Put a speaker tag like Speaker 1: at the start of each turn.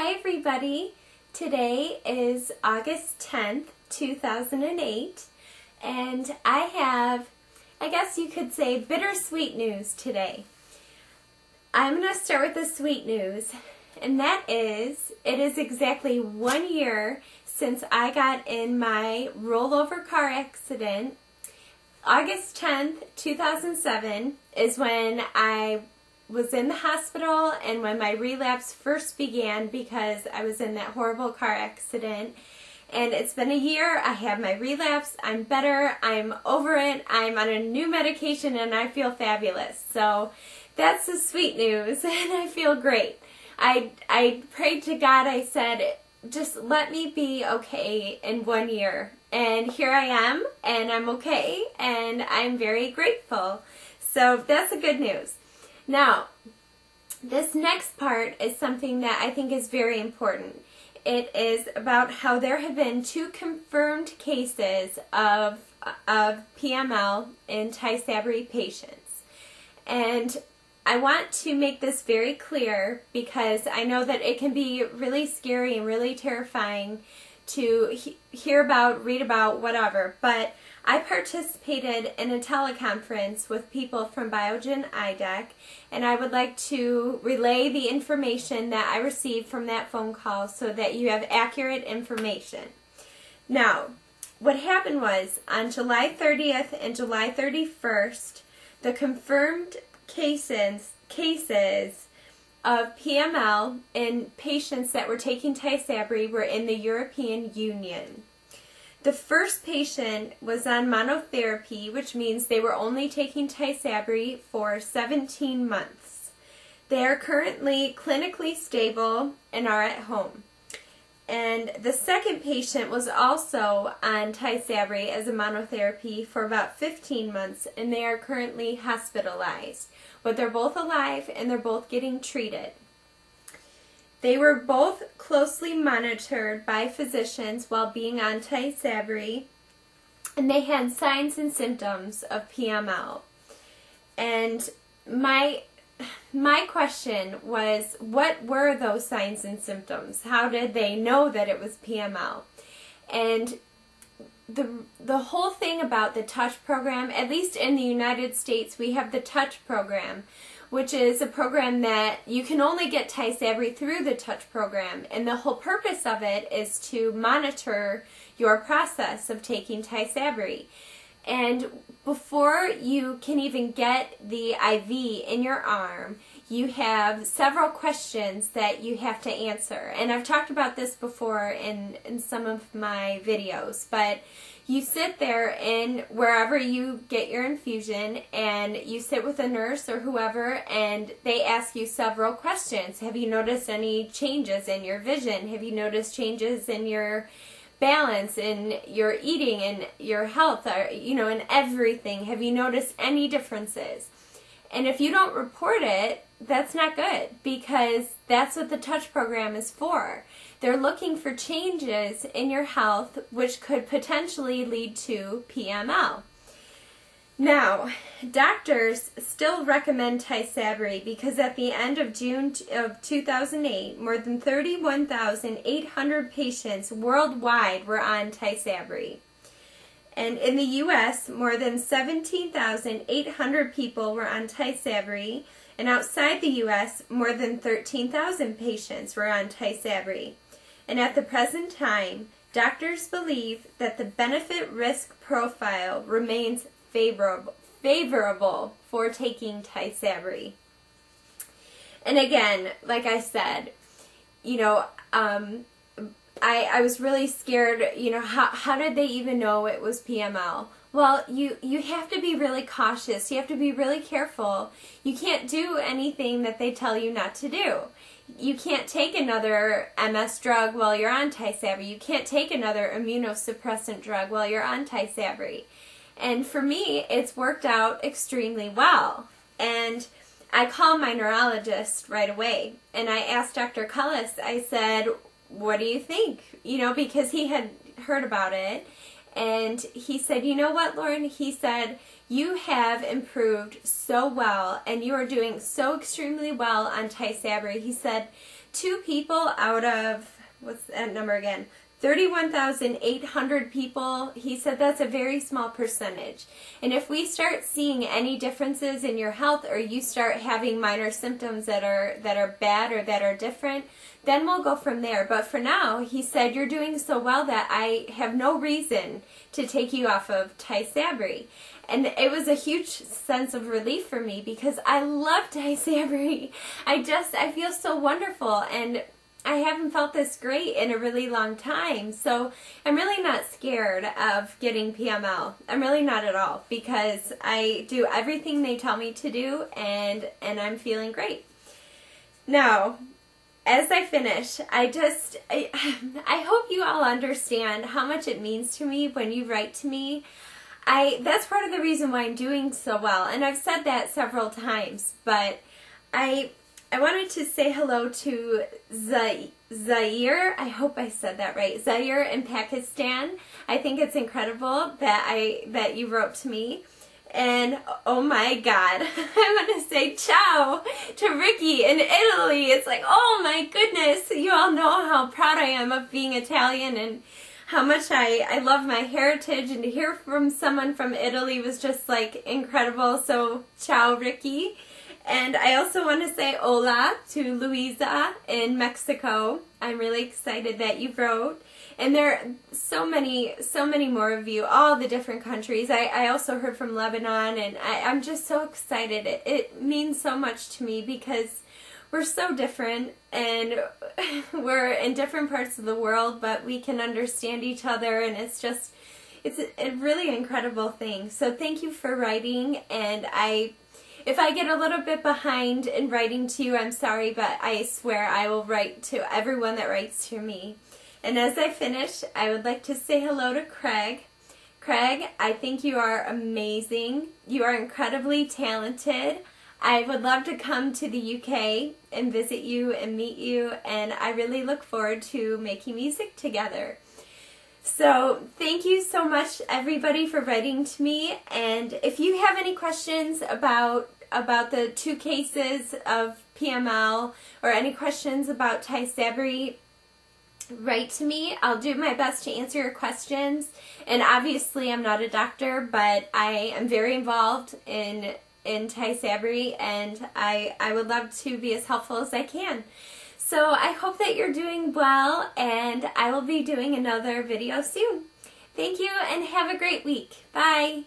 Speaker 1: Hi everybody. Today is August 10th, 2008, and I have, I guess you could say, bittersweet news today. I'm going to start with the sweet news, and that is, it is exactly 1 year since I got in my rollover car accident. August 10th, 2007 is when I was in the hospital and when my relapse first began because I was in that horrible car accident. And it's been a year. I have my relapse. I'm better. I'm over it. I'm on a new medication and I feel fabulous. So that's the sweet news and I feel great. I prayed to God. I said, just let me be okay in 1 year. And here I am, and I'm okay, and I'm very grateful. So that's the good news. Now, this next part is something that I think is very important. It is about how there have been 2 confirmed cases of PML in Tysabri patients. And I want to make this very clear because I know that it can be really scary and really terrifying to hear about, read about, whatever. But I participated in a teleconference with people from Biogen IDEC, and I would like to relay the information that I received from that phone call so that you have accurate information. Now, what happened was on July 30th and July 31st, the confirmed cases of PML in patients that were taking Tysabri were in the European Union. The first patient was on monotherapy, which means they were only taking Tysabri for 17 months. They are currently clinically stable and are at home. And the second patient was also on Tysabri as a monotherapy for about 15 months, and they are currently hospitalized. But they're both alive and they're both getting treated. They were both closely monitored by physicians while being on Tysabri, and they had signs and symptoms of PML. And my question was, what were those signs and symptoms? How did they know that it was PML? And the whole thing about the TOUCH program, at least in the United States, we have the TOUCH program, which is a program that you can only get Tysabri through the TOUCH program. And the whole purpose of it is to monitor your process of taking Tysabri. And before you can even get the IV in your arm, you have several questions that you have to answer. And I've talked about this before in some of my videos, but you sit there in wherever you get your infusion and you sit with a nurse or whoever and they ask you several questions. Have you noticed any changes in your vision? Have you noticed changes in your balance, in your eating, in your health, or, in everything? Have you noticed any differences? And if you don't report it, that's not good, because that's what the TOUCH program is for. They're looking for changes in your health which could potentially lead to PML. Now, doctors still recommend Tysabri because at the end of June of 2008, more than 31,800 patients worldwide were on Tysabri. And in the U.S., more than 17,800 people were on Tysabri, and outside the U.S., more than 13,000 patients were on Tysabri. And at the present time, doctors believe that the benefit-risk profile remains favorable for taking Tysabri. And again, like I said, I was really scared, how did they even know it was PML? Well, you have to be really cautious. You have to be really careful. You can't do anything that they tell you not to do. You can't take another MS drug while you're on Tysabri. You can't take another immunosuppressant drug while you're on Tysabri. And for me, it's worked out extremely well. And I called my neurologist right away. And I asked Dr. Cullis, I said, what do you think? Because he had heard about it. and he said, you know what, Lauren? He said, you have improved so well, and you are doing so extremely well on Tysabri. He said 2 people out of, what's that number again? 31,800 people. He said that's a very small percentage. And if we start seeing any differences in your health, or you start having minor symptoms that are bad or that are different, then we'll go from there. But for now, he said, you're doing so well that I have no reason to take you off of Tysabri. And it was a huge sense of relief for me, because I love Tysabri. I feel so wonderful, and I haven't felt this great in a really long time. So I'm really not scared of getting PML. I'm really not at all, because I do everything they tell me to do, and I'm feeling great. Now, as I finish, I hope you all understand how much it means to me when you write to me. That's part of the reason why I'm doing so well, and I've said that several times, but I wanted to say hello to Zaire. I hope I said that right. Zaire in Pakistan. I think it's incredible that you wrote to me. And oh my God, I want to say ciao to Ricky in Italy. It's like, oh my goodness, you all know how proud I am of being Italian, and how much I love my heritage, and to hear from someone from Italy was just like incredible. So ciao, Ricky. And I also want to say hola to Luisa in Mexico. I'm really excited that you wrote. And there are so many more of you, all the different countries. I also heard from Lebanon, and I'm just so excited. It means so much to me, because we're so different, and we're in different parts of the world, but we can understand each other, and it's a really incredible thing. So thank you for writing, and if I get a little bit behind in writing to you, I'm sorry, but I swear I will write to everyone that writes to me. And as I finish, I would like to say hello to Craig. Craig, I think you are amazing. You are incredibly talented. I would love to come to the UK and visit you and meet you, and I really look forward to making music together. So thank you so much, everybody, for writing to me. And if you have any questions about the 2 cases of PML, or any questions about Tysabri, write to me. I'll do my best to answer your questions. And obviously I'm not a doctor, but I am very involved in Tysabri, and I would love to be as helpful as I can. So I hope that you're doing well, and I will be doing another video soon. Thank you, and have a great week. Bye.